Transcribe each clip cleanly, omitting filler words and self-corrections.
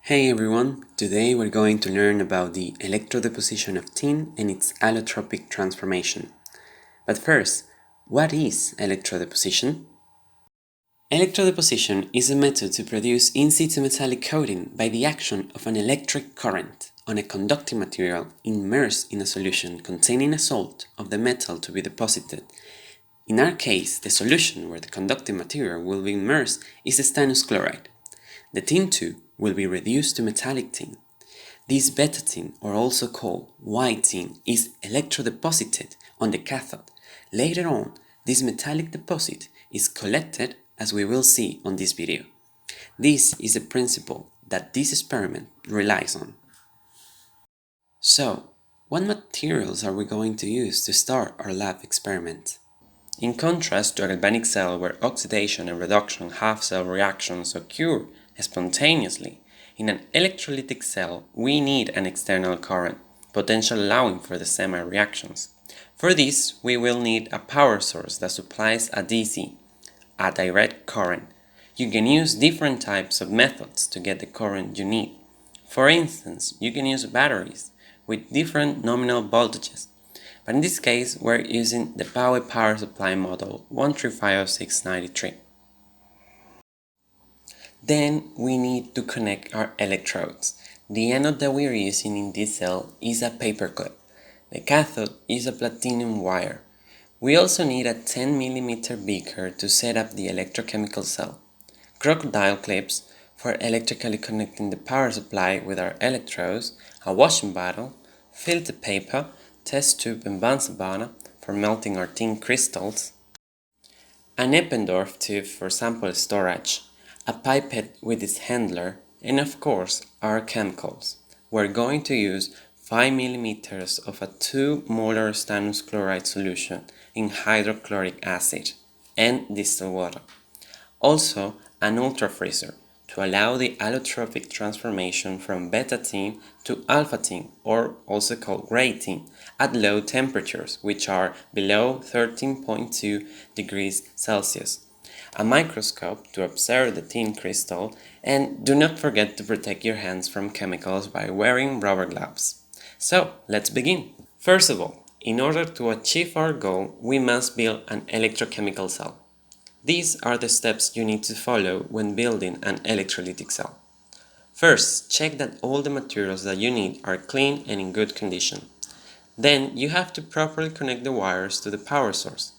Hey everyone, today we're going to learn about the electrodeposition of tin and its allotropic transformation. But first, what is electrodeposition? Electrodeposition is a method to produce in situ metallic coating by the action of an electric current on a conducting material immersed in a solution containing a salt of the metal to be deposited. In our case, the solution where the conducting material will be immersed is stannous chloride. The tin too will be reduced to metallic tin. This beta tin, or also called white tin, is electrodeposited on the cathode. Later on, this metallic deposit is collected, as we will see on this video. This is the principle that this experiment relies on. So, what materials are we going to use to start our lab experiment? In contrast to a galvanic cell where oxidation and reduction half-cell reactions occur spontaneously, in an electrolytic cell we need an external current, potential allowing for the semi-reactions. For this, we will need a power source that supplies a DC, a direct current. You can use different types of methods to get the current you need. For instance, you can use batteries with different nominal voltages. But in this case, we're using the Power Supply model 135063. Then we need to connect our electrodes. The anode that we're using in this cell is a paperclip. The cathode is a platinum wire. We also need a 10 mm beaker to set up the electrochemical cell. Crocodile clips for electrically connecting the power supply with our electrodes, a washing bottle, filter paper, test tube and Bunsen burner for melting our tin crystals, an Eppendorf tube for sample storage, a pipette with its handler, and of course our chemicals. We're going to use 5 mm of a 2 molar stannous chloride solution in hydrochloric acid and distilled water. Also an ultrafreezer to allow the allotropic transformation from beta tin to alpha tin, or also called gray tin, at low temperatures, which are below 13.2 degrees Celsius. A microscope to observe the tin crystal, and do not forget to protect your hands from chemicals by wearing rubber gloves. So, let's begin. First of all, in order to achieve our goal, we must build an electrochemical cell. These are the steps you need to follow when building an electrolytic cell. First, check that all the materials that you need are clean and in good condition. Then you have to properly connect the wires to the power source.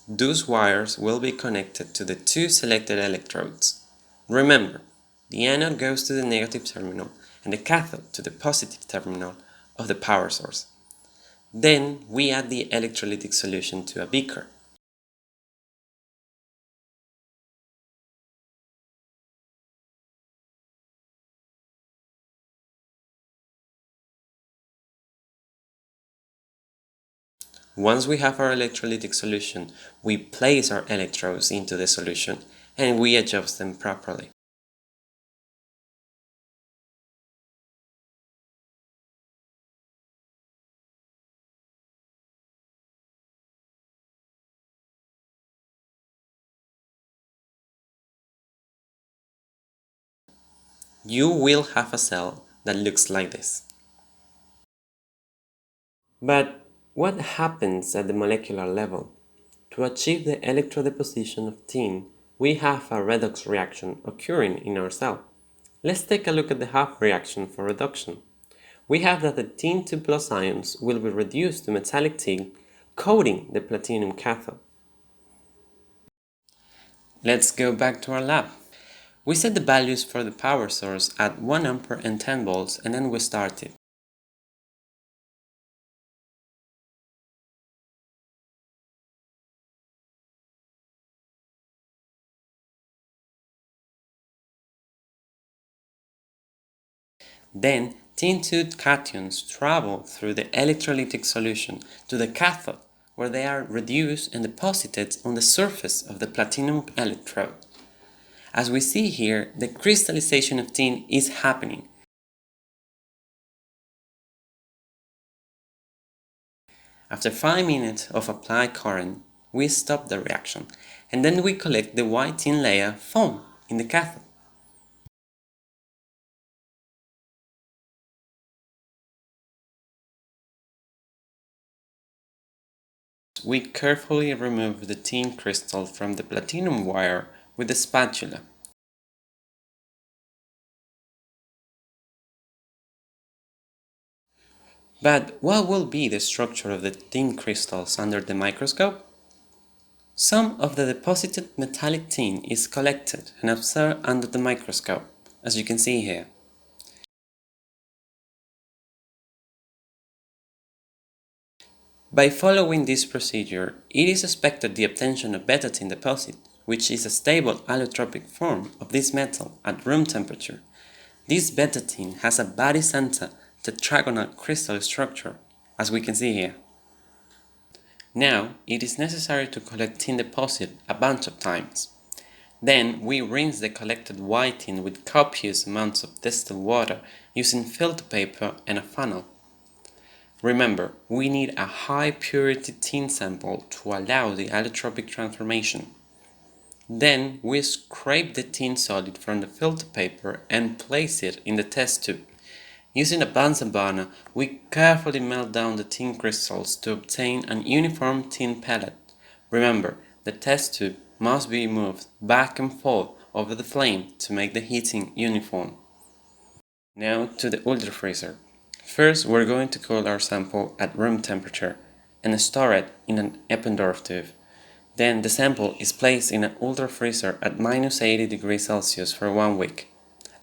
Those wires will be connected to the two selected electrodes. Remember, the anode goes to the negative terminal and the cathode to the positive terminal of the power source. Then we add the electrolytic solution to a beaker. Once we have our electrolytic solution, we place our electrodes into the solution and we adjust them properly. You will have a cell that looks like this. But what happens at the molecular level? To achieve the electrodeposition of tin, we have a redox reaction occurring in our cell. Let's take a look at the half reaction for reduction. We have that the tin 2 plus ions will be reduced to metallic tin, coating the platinum cathode. Let's go back to our lab. We set the values for the power source at 1 ampere and 10 volts, and then we started. Then tin 2 cations travel through the electrolytic solution to the cathode, where they are reduced and deposited on the surface of the platinum electrode. As we see here, the crystallization of tin is happening. After 5 minutes of applied current, we stop the reaction, and then we collect the white tin layer foam in the cathode. process, we carefully remove the tin crystal from the platinum wire with a spatula. But what will be the structure of the tin crystals under the microscope? Some of the deposited metallic tin is collected and observed under the microscope, as you can see here. By following this procedure, it is expected the obtention of beta tin deposit, which is a stable allotropic form of this metal at room temperature. This beta tin has a body center tetragonal crystal structure, as we can see here. Now, it is necessary to collect tin deposit a bunch of times. Then, we rinse the collected white tin with copious amounts of distilled water using filter paper and a funnel. Remember, we need a high purity tin sample to allow the allotropic transformation. Then, we scrape the tin solid from the filter paper and place it in the test tube. Using a Bunsen burner, we carefully melt down the tin crystals to obtain an uniform tin pellet. Remember, the test tube must be moved back and forth over the flame to make the heating uniform. Now to the ultrafreezer. First, we're going to cool our sample at room temperature and store it in an Eppendorf tube. Then the sample is placed in an ultrafreezer at -80 degrees Celsius for 1 week.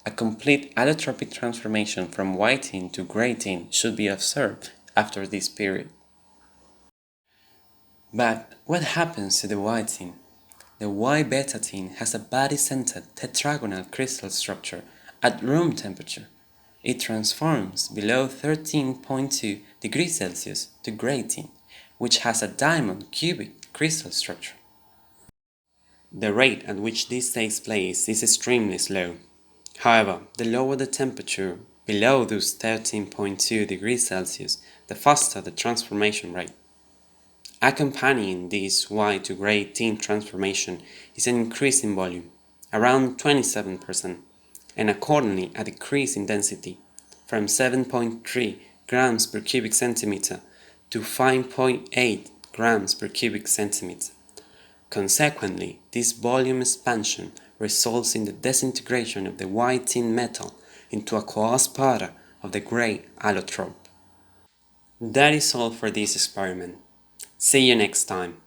A complete allotropic transformation from white tin to gray tin should be observed after this period. But what happens to the white tin? The white beta tin has a body-centered tetragonal crystal structure at room temperature. It transforms below 13.2 degrees Celsius to gray tin, which has a diamond cubic crystal structure. The rate at which this takes place is extremely slow. However, the lower the temperature below those 13.2 degrees Celsius, the faster the transformation rate. Accompanying this white to gray tin transformation is an increase in volume, around 27%, and accordingly a decrease in density, from 7.3 grams per cubic centimeter to 5.8 grams per cubic centimeter. Consequently, this volume expansion results in the disintegration of the white tin metal into a coarse powder of the gray allotrope. That is all for this experiment. See you next time.